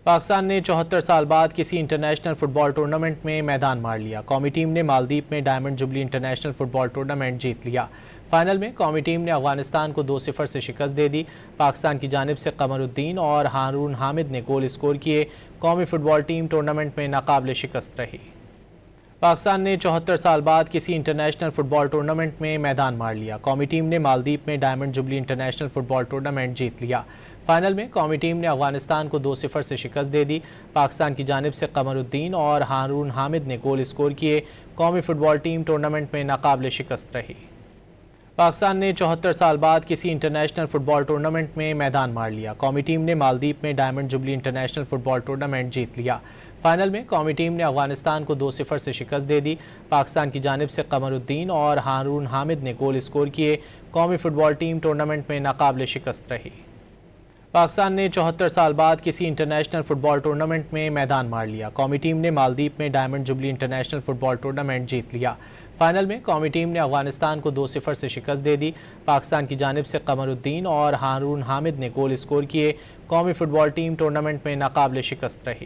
پاکستان نے 74 سال بعد کسی انٹرنیشنل فٹ بال ٹورنامنٹ میں میدان مار لیا۔ قومی ٹیم نے مالدیپ میں ڈائمنڈ جبلی انٹرنیشنل فٹ بال ٹورنامنٹ جیت لیا۔ فائنل میں قومی ٹیم نے افغانستان کو 2-0 سے شکست دے دی۔ پاکستان کی جانب سے قمر الدین اور ہارون حامد نے گول اسکور کیے۔ قومی فٹ بال ٹیم ٹورنامنٹ میں ناقابل شکست رہی۔ پاکستان نے 74 سال بعد کسی انٹرنیشنل فٹ بال ٹورنامنٹ میں میدان مار لیا۔ قومی ٹیم نے مالدیپ میں ڈائمنڈ جبلی انٹرنیشنل فٹ بال ٹورنامنٹ جیت لیا۔ فائنل میں قومی ٹیم نے افغانستان کو 2-0 سے شکست دے دی۔ پاکستان کی جانب سے قمر الدین اور ہارون حامد نے گول اسکور کیے۔ قومی فٹ بال ٹیم ٹورنامنٹ میں ناقابل شکست رہی۔ پاکستان نے 74 سال بعد کسی انٹرنیشنل فٹ بال ٹورنامنٹ میں میدان مار لیا۔ قومی ٹیم نے مالدیپ میں ڈائمنڈ جبلی انٹرنیشنل فٹ بال ٹورنامنٹ جیت لیا۔ فائنل میں قومی ٹیم نے افغانستان کو 2-0 سے شکست دے دی۔ پاکستان کی جانب سے قمر الدین اور ہارون حامد نے گول اسکور کیے۔ قومی فٹ بال ٹیم ٹورنامنٹ میں ناقابل شکست رہی۔ پاکستان نے 74 سال بعد کسی انٹرنیشنل فٹ بال ٹورنامنٹ میں میدان مار لیا۔ قومی ٹیم نے مالدیپ میں ڈائمنڈ جبلی انٹرنیشنل فٹ بال ٹورنامنٹ جیت لیا۔ فائنل میں قومی ٹیم نے افغانستان کو 2-0 سے شکست دے دی۔ پاکستان کی جانب سے قمر الدین اور ہارون حامد نے گول اسکور کیے۔ قومی فٹ بال ٹیم ٹورنامنٹ میں ناقابل شکست رہی۔